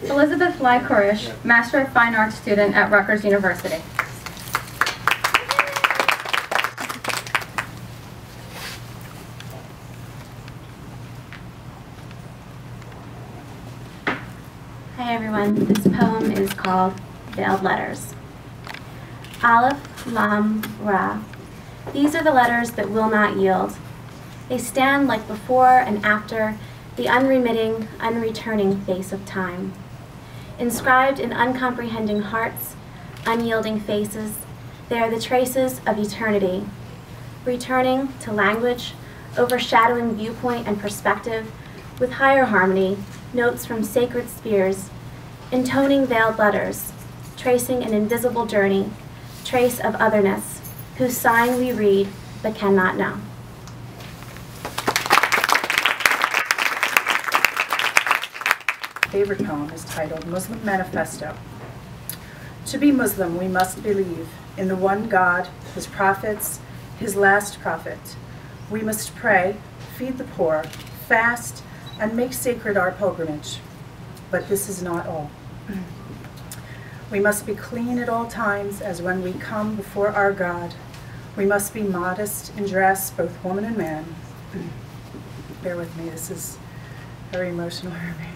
Elizabeth Lai Koresh, Master of Fine Arts student at Rutgers University. Hi everyone, this poem is called Veiled Letters. Aleph, Lam, Ra. These are the letters that will not yield. They stand like before and after the unremitting, unreturning face of time. Inscribed in uncomprehending hearts, unyielding faces, they are the traces of eternity, returning to language, overshadowing viewpoint and perspective, with higher harmony, notes from sacred spheres, intoning veiled letters, tracing an invisible journey, trace of otherness, whose sign we read but cannot know. Favorite poem is titled Muslim Manifesto. To be Muslim, we must believe in the one God, his prophets, his last prophet. We must pray, feed the poor, fast, and make sacred our pilgrimage. But this is not all. We must be clean at all times as when we come before our God. We must be modest in dress, both woman and man. Bear with me, this is very emotional for me.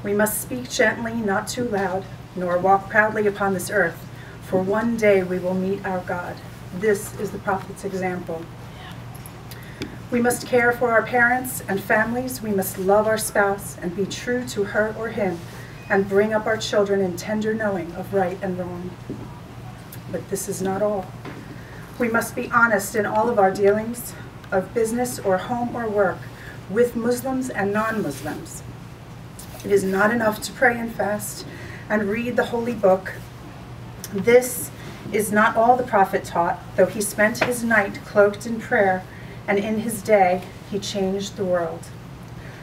We must speak gently, not too loud, nor walk proudly upon this earth, for one day we will meet our God. This is the prophet's example. We must care for our parents and families. We must love our spouse and be true to her or him, and bring up our children in tender knowing of right and wrong. But this is not all. We must be honest in all of our dealings of business or home or work with Muslims and non-Muslims. It is not enough to pray and fast and read the holy book. This is not all the prophet taught, though he spent his night cloaked in prayer, and in his day he changed the world.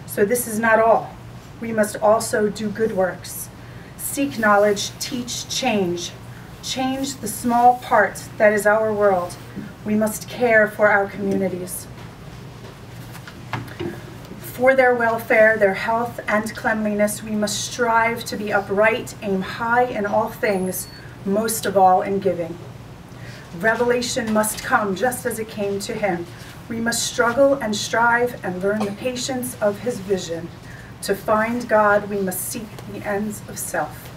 So this is not all. We must also do good works, seek knowledge, teach, change. Change the small part that is our world. We must care for our communities. For their welfare, their health, and cleanliness, we must strive to be upright, aim high in all things, most of all in giving. Revelation must come just as it came to him. We must struggle and strive and learn the patience of his vision. To find God, we must seek the ends of self.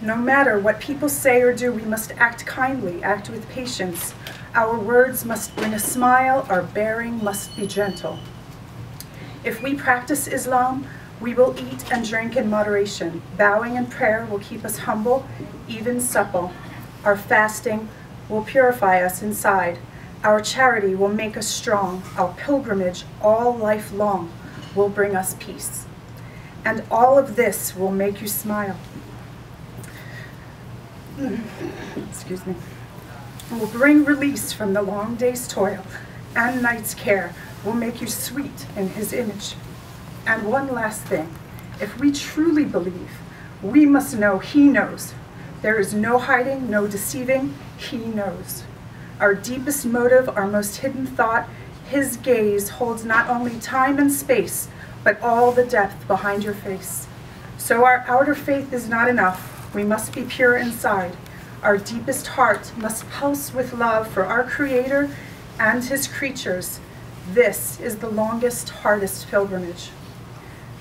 No matter what people say or do, we must act kindly, act with patience. Our words must bring a smile, our bearing must be gentle. If we practice Islam, we will eat and drink in moderation. Bowing in prayer will keep us humble, even supple. Our fasting will purify us inside. Our charity will make us strong. Our pilgrimage all life long will bring us peace. And all of this will make you smile. Excuse me. Will bring release from the long day's toil and night's care, will make you sweet in his image. And one last thing, if we truly believe, we must know he knows. There is no hiding, no deceiving, he knows. Our deepest motive, our most hidden thought, his gaze holds not only time and space, but all the depth behind your face. So our outer faith is not enough. We must be pure inside. Our deepest heart must pulse with love for our Creator and his creatures. This is the longest, hardest pilgrimage.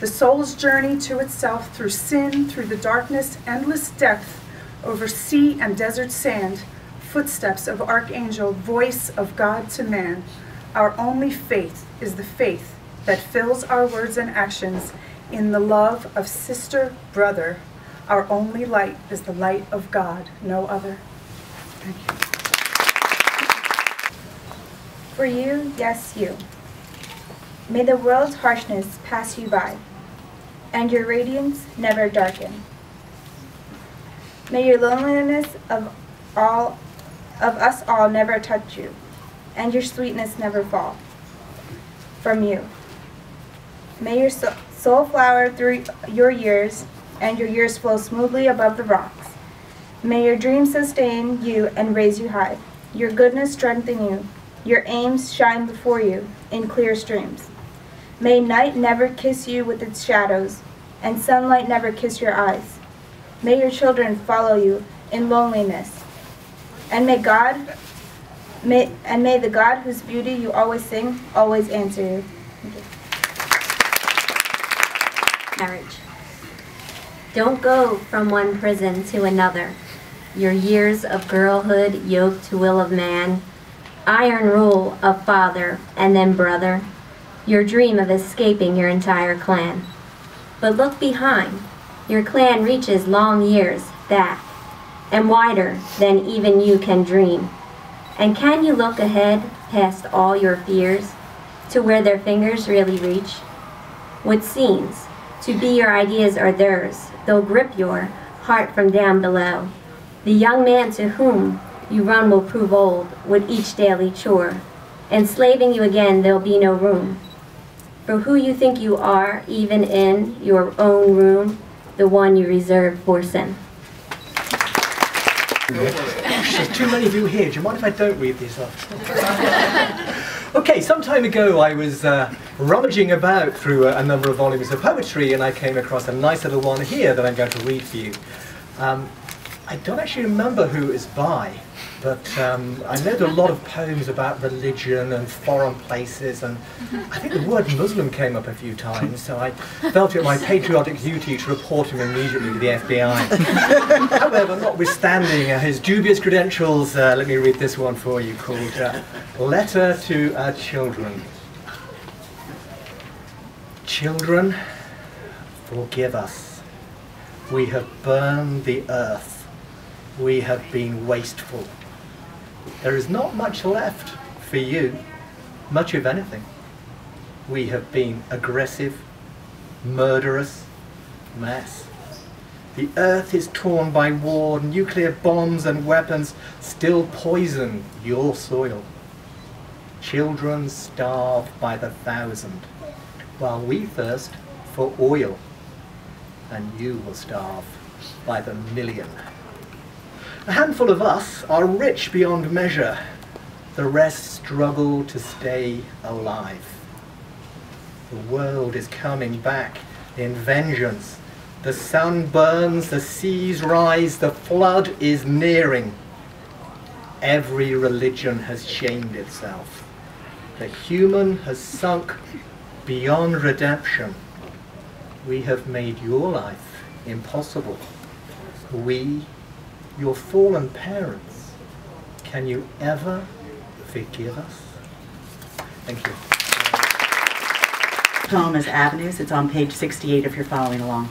The soul's journey to itself through sin, through the darkness, endless depth, over sea and desert sand, footsteps of archangel, voice of God to man. Our only faith is the faith that fills our words and actions in the love of sister, brother. Our only light is the light of God, no other. Thank you. For you, yes, you. May the world's harshness pass you by, and your radiance never darken. May your loneliness of us all never touch you, and your sweetness never fall from you. May your soul flower through your years, and your years flow smoothly above the rocks. May your dreams sustain you and raise you high, your goodness strengthen you, your aims shine before you in clear streams. May night never kiss you with its shadows, and sunlight never kiss your eyes. May your children follow you in loneliness. And may the God whose beauty you always sing always answer you. Marriage. Don't go from one prison to another. Your years of girlhood yoked to will of man, iron rule of father and then brother, your dream of escaping your entire clan. But look behind. Your clan reaches long years back and wider than even you can dream. And can you look ahead past all your fears to where their fingers really reach? What seems to be your ideas are theirs. They'll grip your heart from down below. The young man to whom you run will prove old with each daily chore. Enslaving you again, there'll be no room for who you think you are, even in your own room, the one you reserve for sin. There's too many of you here. Do you mind if I don't read these off? Okay, some time ago I was rummaging about through a number of volumes of poetry, and I came across a nice little one here that I'm going to read for you. I don't actually remember who it's by, but I know there are a lot of poems about religion and foreign places, and I think the word Muslim came up a few times, so I felt it my patriotic duty to report him immediately to the FBI. However, notwithstanding his dubious credentials, let me read this one for you, called Letter to Our Children. Children, forgive us. We have burned the earth. We have been wasteful. There is not much left for you, much of anything. We have been aggressive, murderous, mess. The earth is torn by war, nuclear bombs and weapons still poison your soil. Children starve by the thousand, while we thirst for oil, and you will starve by the million. A handful of us are rich beyond measure. The rest struggle to stay alive. The world is coming back in vengeance. The sun burns, the seas rise, the flood is nearing. Every religion has shamed itself. The human has sunk beyond redemption. We have made your life impossible. We, your fallen parents, can you ever forgive us? Thank you. The poem is Avenues. It's on page 68 if you're following along.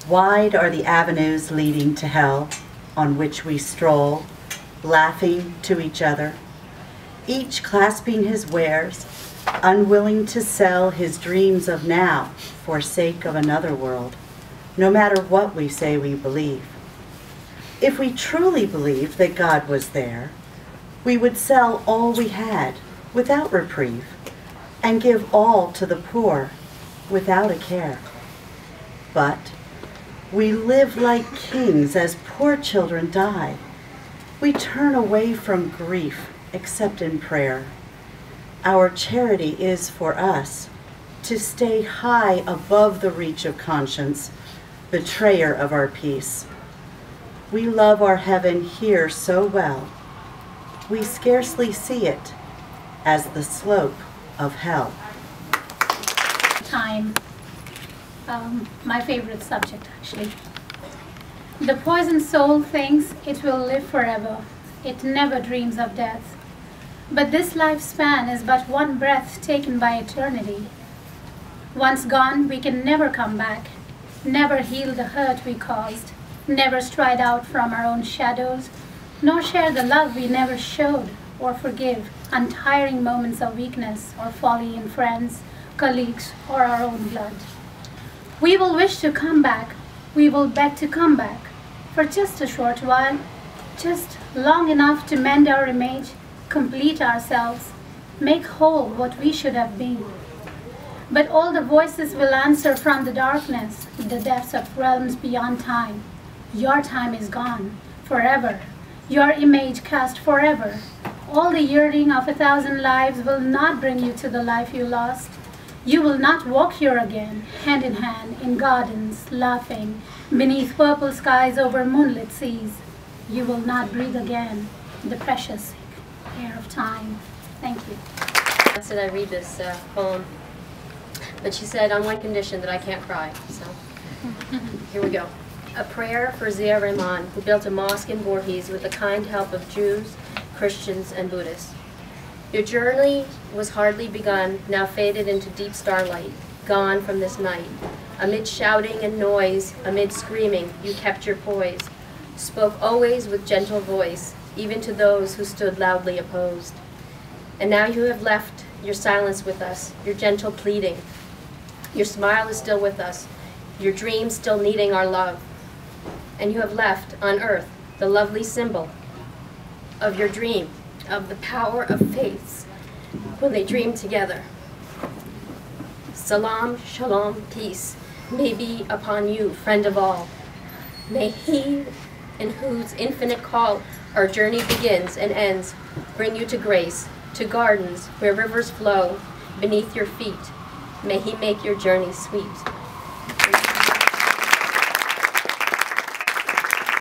Wide are the avenues leading to hell, on which we stroll, laughing to each other, each clasping his wares, unwilling to sell his dreams of now for sake of another world, no matter what we say we believe. If we truly believed that God was there, we would sell all we had without reprieve and give all to the poor without a care. But we live like kings as poor children die. We turn away from grief except in prayer. Our charity is for us to stay high above the reach of conscience, betrayer of our peace. We love our heaven here so well, we scarcely see it as the slope of hell. Time. My favorite subject, actually. The poisoned soul thinks it will live forever. It never dreams of death. But this lifespan is but one breath taken by eternity. Once gone, we can never come back, never heal the hurt we caused, never stride out from our own shadows, nor share the love we never showed, or forgive untiring moments of weakness or folly in friends, colleagues, or our own blood. We will wish to come back, we will beg to come back, for just a short while, just long enough to mend our image, complete ourselves, make whole what we should have been. But all the voices will answer from the darkness, the depths of realms beyond time. Your time is gone, forever. Your image cast forever. All the yearning of 1,000 lives will not bring you to the life you lost. You will not walk here again, hand in hand, in gardens, laughing, beneath purple skies over moonlit seas. You will not breathe again the precious air of time. Thank you. I said I read this poem, but she said on one condition, that I can't cry. So here we go. A prayer for Zia Rahman, who built a mosque in Borges with the kind help of Jews, Christians, and Buddhists. Your journey was hardly begun, now faded into deep starlight, gone from this night. Amid shouting and noise, amid screaming, you kept your poise, spoke always with gentle voice, even to those who stood loudly opposed. And now you have left your silence with us, your gentle pleading. Your smile is still with us, your dreams still needing our love. And you have left on earth the lovely symbol of your dream, of the power of faiths when they dream together. Salam, shalom, peace may be upon you, friend of all. May he in whose infinite call our journey begins and ends bring you to grace, to gardens where rivers flow beneath your feet. May he make your journey sweet.